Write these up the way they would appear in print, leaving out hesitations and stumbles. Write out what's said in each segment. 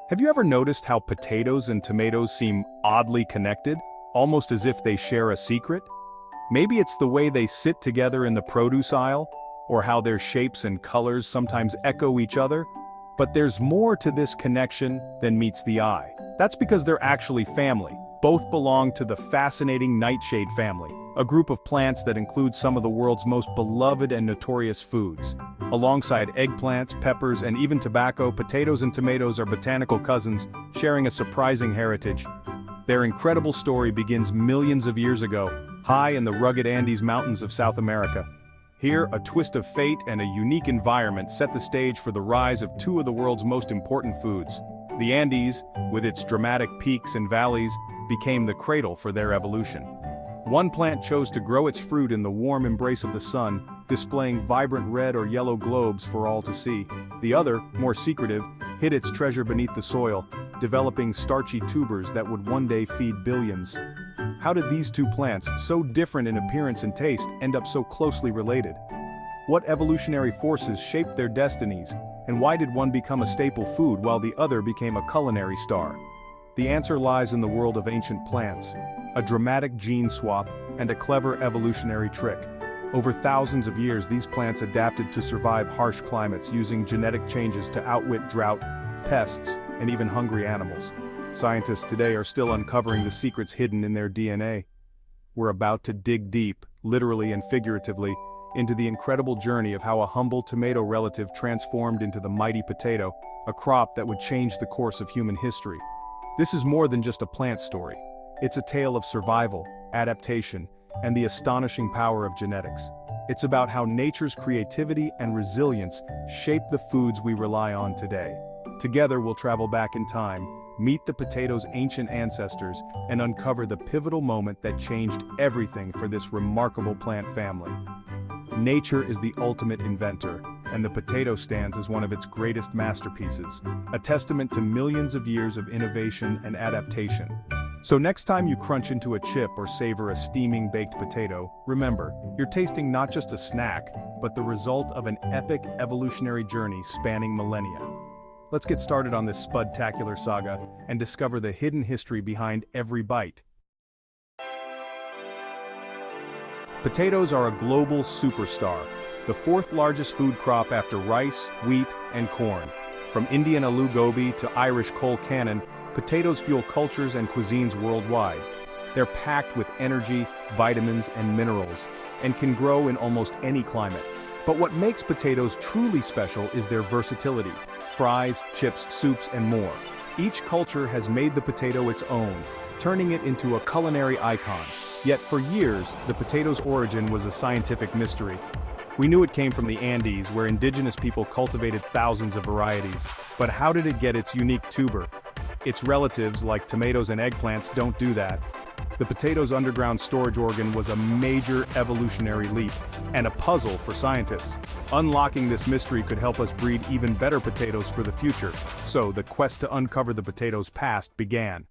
Have you ever noticed how potatoes and tomatoes seem oddly connected, almost as if they share a secret? Maybe it's the way they sit together in the produce aisle, or how their shapes and colors sometimes echo each other. But there's more to this connection than meets the eye. That's because they're actually family. Both belong to the fascinating nightshade family, a group of plants that includes some of the world's most beloved and notorious foods. Alongside eggplants, peppers, and even tobacco, potatoes and tomatoes are botanical cousins, sharing a surprising heritage. Their incredible story begins millions of years ago, high in the rugged Andes Mountains of South America. Here, a twist of fate and a unique environment set the stage for the rise of two of the world's most important foods. The Andes, with its dramatic peaks and valleys, became the cradle for their evolution. One plant chose to grow its fruit in the warm embrace of the sun, displaying vibrant red or yellow globes for all to see. The other, more secretive, hid its treasure beneath the soil, developing starchy tubers that would one day feed billions. How did these two plants, so different in appearance and taste, end up so closely related? What evolutionary forces shaped their destinies, and why did one become a staple food while the other became a culinary star? The answer lies in the world of ancient plants, a dramatic gene swap, and a clever evolutionary trick. Over thousands of years, these plants adapted to survive harsh climates using genetic changes to outwit drought, pests, and even hungry animals. Scientists today are still uncovering the secrets hidden in their DNA. We're about to dig deep, literally and figuratively, into the incredible journey of how a humble tomato relative transformed into the mighty potato, a crop that would change the course of human history. This is more than just a plant story. It's a tale of survival, adaptation, and the astonishing power of genetics. It's about how nature's creativity and resilience shape the foods we rely on today. Together we'll travel back in time, meet the potato's ancient ancestors, and uncover the pivotal moment that changed everything for this remarkable plant family. Nature is the ultimate inventor, and the potato stands as one of its greatest masterpieces, a testament to millions of years of innovation and adaptation. So next time you crunch into a chip or savor a steaming baked potato, remember, you're tasting not just a snack, but the result of an epic evolutionary journey spanning millennia. Let's get started on this spud-tacular saga and discover the hidden history behind every bite. Potatoes are a global superstar, the fourth largest food crop after rice, wheat, and corn. From Indian aloo gobi to Irish cole cannon, potatoes fuel cultures and cuisines worldwide. They're packed with energy, vitamins, and minerals, and can grow in almost any climate. But what makes potatoes truly special is their versatility. Fries, chips, soups, and more. Each culture has made the potato its own, turning it into a culinary icon. Yet for years, the potato's origin was a scientific mystery. We knew it came from the Andes, where indigenous people cultivated thousands of varieties. But how did it get its unique tuber? Its relatives, like tomatoes and eggplants, don't do that. The potato's underground storage organ was a major evolutionary leap, and a puzzle for scientists. Unlocking this mystery could help us breed even better potatoes for the future. So the quest to uncover the potato's past began.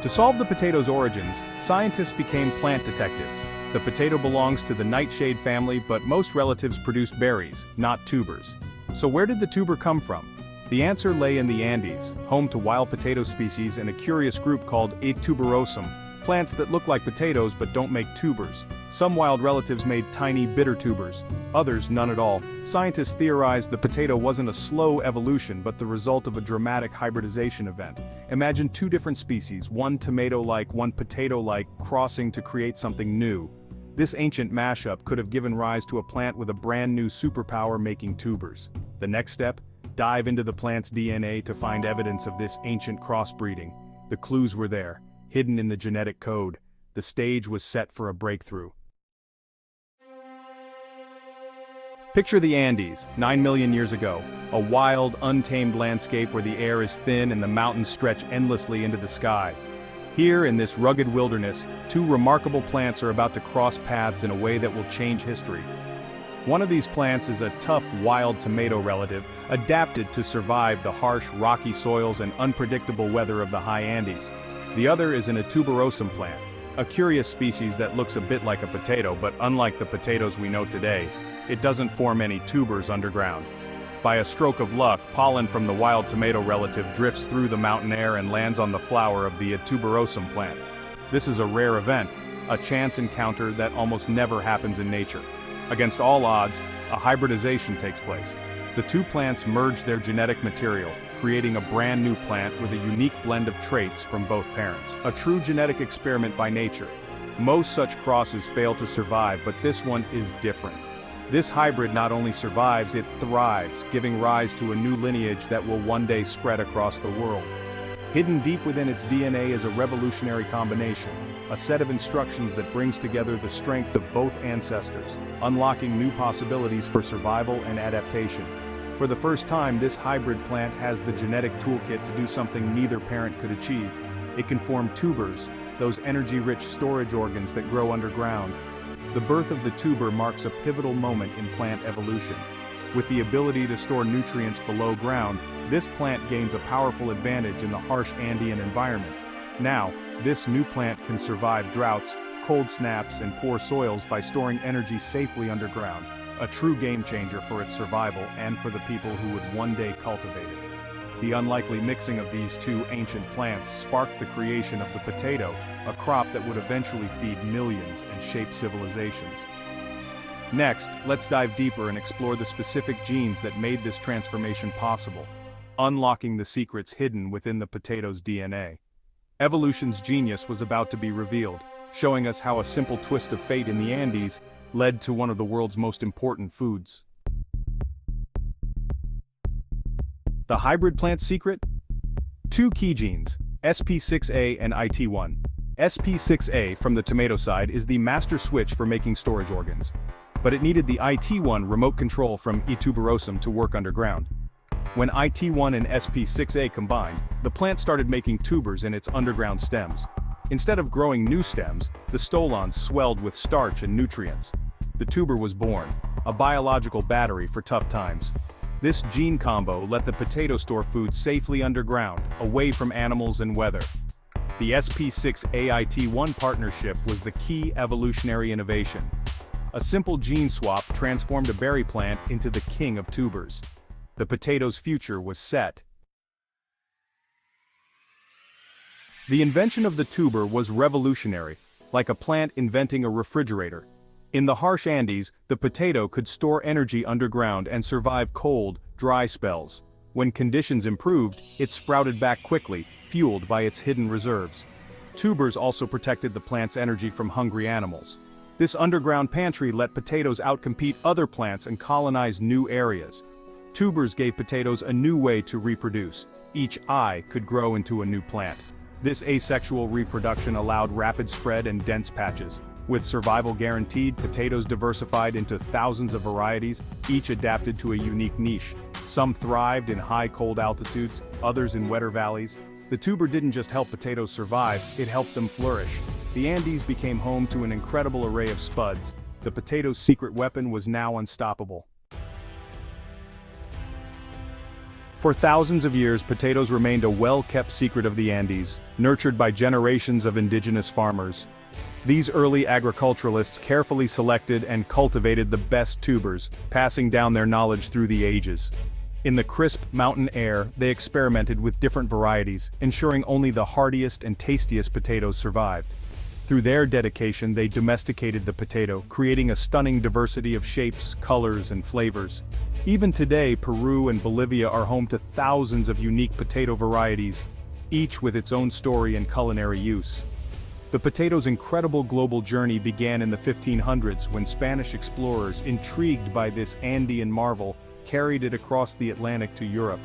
To solve the potato's origins, scientists became plant detectives. The potato belongs to the nightshade family, but most relatives produced berries, not tubers. So where did the tuber come from? The answer lay in the Andes, home to wild potato species and a curious group called A tuberosum, plants that look like potatoes but don't make tubers. Some wild relatives made tiny bitter tubers, others none at all. Scientists theorized the potato wasn't a slow evolution but the result of a dramatic hybridization event. Imagine two different species, one tomato-like, one potato-like, crossing to create something new. This ancient mashup could have given rise to a plant with a brand new superpower making tubers. The next step? Dive into the plant's DNA to find evidence of this ancient crossbreeding. The clues were there, hidden in the genetic code. The stage was set for a breakthrough. Picture the Andes, 9 million years ago, a wild, untamed landscape where the air is thin and the mountains stretch endlessly into the sky. Here, in this rugged wilderness, two remarkable plants are about to cross paths in a way that will change history. One of these plants is a tough, wild tomato relative, adapted to survive the harsh, rocky soils and unpredictable weather of the high Andes. The other is an tuberosum plant, a curious species that looks a bit like a potato, but unlike the potatoes we know today, it doesn't form any tubers underground. By a stroke of luck, pollen from the wild tomato relative drifts through the mountain air and lands on the flower of the tuberosum plant. This is a rare event, a chance encounter that almost never happens in nature. Against all odds, a hybridization takes place. The two plants merge their genetic material, creating a brand new plant with a unique blend of traits from both parents. A true genetic experiment by nature. Most such crosses fail to survive, but this one is different. This hybrid not only survives, it thrives, giving rise to a new lineage that will one day spread across the world. Hidden deep within its DNA is a revolutionary combination, a set of instructions that brings together the strengths of both ancestors, unlocking new possibilities for survival and adaptation. For the first time, this hybrid plant has the genetic toolkit to do something neither parent could achieve. It can form tubers, those energy-rich storage organs that grow underground. The birth of the tuber marks a pivotal moment in plant evolution. With the ability to store nutrients below ground, this plant gains a powerful advantage in the harsh Andean environment. Now, this new plant can survive droughts, cold snaps, and poor soils by storing energy safely underground, a true game-changer for its survival and for the people who would one day cultivate it. The unlikely mixing of these two ancient plants sparked the creation of the potato, a crop that would eventually feed millions and shape civilizations. Next, let's dive deeper and explore the specific genes that made this transformation possible, unlocking the secrets hidden within the potato's DNA. Evolution's genius was about to be revealed, showing us how a simple twist of fate in the Andes led to one of the world's most important foods. The hybrid plant secret? Two key genes, SP6A and IT1. SP6A from the tomato side is the master switch for making storage organs. But it needed the IT1 remote control from E. tuberosum to work underground. When IT1 and SP6A combined, the plant started making tubers in its underground stems. Instead of growing new stems, the stolons swelled with starch and nutrients. The tuber was born, a biological battery for tough times. This gene combo let the potato store food safely underground, away from animals and weather. The SP6AIT1 partnership was the key evolutionary innovation. A simple gene swap transformed a berry plant into the king of tubers. The potato's future was set. The invention of the tuber was revolutionary, like a plant inventing a refrigerator. In the harsh Andes, the potato could store energy underground and survive cold, dry spells. When conditions improved, it sprouted back quickly, fueled by its hidden reserves. Tubers also protected the plant's energy from hungry animals. This underground pantry let potatoes outcompete other plants and colonize new areas. Tubers gave potatoes a new way to reproduce. Each eye could grow into a new plant. This asexual reproduction allowed rapid spread and dense patches. With survival guaranteed, potatoes diversified into thousands of varieties, each adapted to a unique niche. Some thrived in high cold altitudes, others in wetter valleys. The tuber didn't just help potatoes survive, it helped them flourish. The Andes became home to an incredible array of spuds. The potato's secret weapon was now unstoppable. For thousands of years, potatoes remained a well-kept secret of the Andes, nurtured by generations of indigenous farmers. These early agriculturalists carefully selected and cultivated the best tubers, passing down their knowledge through the ages. In the crisp mountain air, they experimented with different varieties, ensuring only the hardiest and tastiest potatoes survived. Through their dedication, they domesticated the potato, creating a stunning diversity of shapes, colors, and flavors. Even today, Peru and Bolivia are home to thousands of unique potato varieties, each with its own story and culinary use. The potato's incredible global journey began in the 1500s when Spanish explorers, intrigued by this Andean marvel, carried it across the Atlantic to Europe.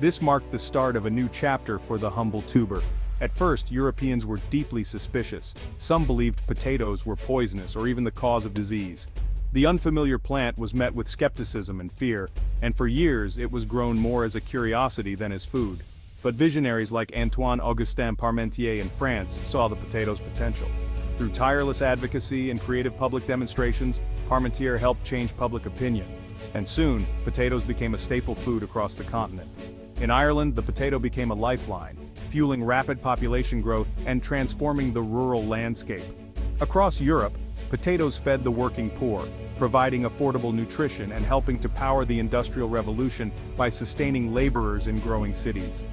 This marked the start of a new chapter for the humble tuber. At first, Europeans were deeply suspicious. Some believed potatoes were poisonous or even the cause of disease. The unfamiliar plant was met with skepticism and fear, and for years it was grown more as a curiosity than as food. But visionaries like Antoine-Augustin Parmentier in France saw the potato's potential. Through tireless advocacy and creative public demonstrations, Parmentier helped change public opinion. And soon, potatoes became a staple food across the continent. In Ireland, the potato became a lifeline, fueling rapid population growth and transforming the rural landscape. Across Europe, potatoes fed the working poor, providing affordable nutrition and helping to power the Industrial Revolution by sustaining laborers in growing cities.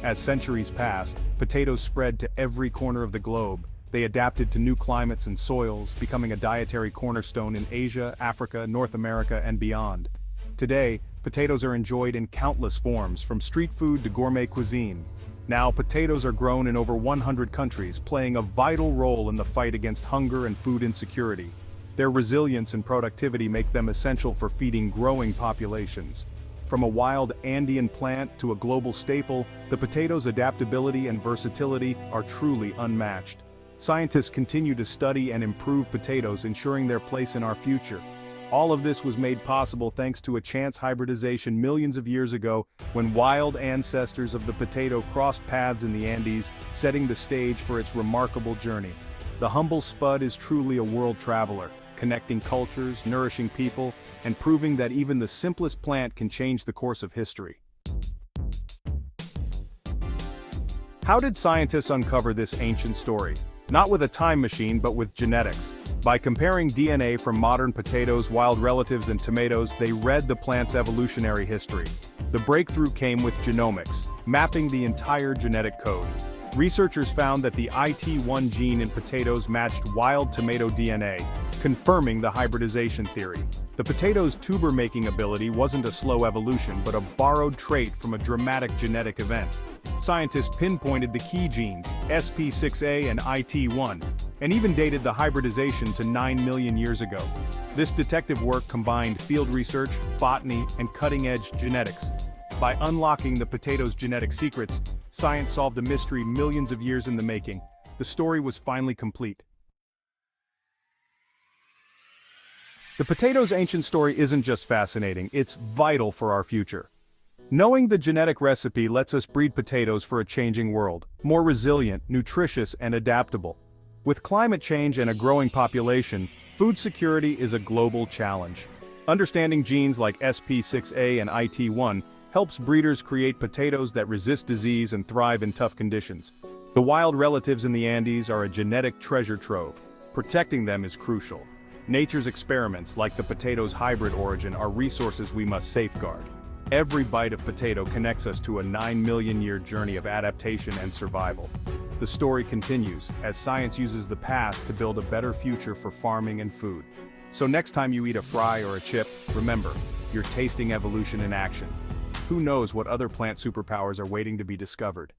As centuries passed, potatoes spread to every corner of the globe. They adapted to new climates and soils, becoming a dietary cornerstone in Asia, Africa, North America, and beyond. Today, potatoes are enjoyed in countless forms, from street food to gourmet cuisine. Now, potatoes are grown in over 100 countries, playing a vital role in the fight against hunger and food insecurity. Their resilience and productivity make them essential for feeding growing populations. From a wild Andean plant to a global staple, the potato's adaptability and versatility are truly unmatched. Scientists continue to study and improve potatoes, ensuring their place in our future. All of this was made possible thanks to a chance hybridization millions of years ago, when wild ancestors of the potato crossed paths in the Andes, setting the stage for its remarkable journey. The humble Spud is truly a world traveler, connecting cultures, nourishing people, and proving that even the simplest plant can change the course of history. How did scientists uncover this ancient story? Not with a time machine, but with genetics. By comparing DNA from modern potatoes, wild relatives, and tomatoes, they read the plant's evolutionary history. The breakthrough came with genomics, mapping the entire genetic code. Researchers found that the IT1 gene in potatoes matched wild tomato DNA, confirming the hybridization theory. The potato's tuber-making ability wasn't a slow evolution, but a borrowed trait from a dramatic genetic event. Scientists pinpointed the key genes, SP6A and IT1, and even dated the hybridization to 9 million years ago. This detective work combined field research, botany, and cutting-edge genetics. By unlocking the potato's genetic secrets, science solved a mystery millions of years in the making. The story was finally complete. The potato's ancient story isn't just fascinating, it's vital for our future. Knowing the genetic recipe lets us breed potatoes for a changing world, more resilient, nutritious, and adaptable. With climate change and a growing population, food security is a global challenge. Understanding genes like SP6A and IT1 helps breeders create potatoes that resist disease and thrive in tough conditions. The wild relatives in the Andes are a genetic treasure trove. Protecting them is crucial. Nature's experiments, like the potato's hybrid origin, are resources we must safeguard. Every bite of potato connects us to a 9-million-year journey of adaptation and survival. The story continues, as science uses the past to build a better future for farming and food. So next time you eat a fry or a chip, remember, you're tasting evolution in action. Who knows what other plant superpowers are waiting to be discovered?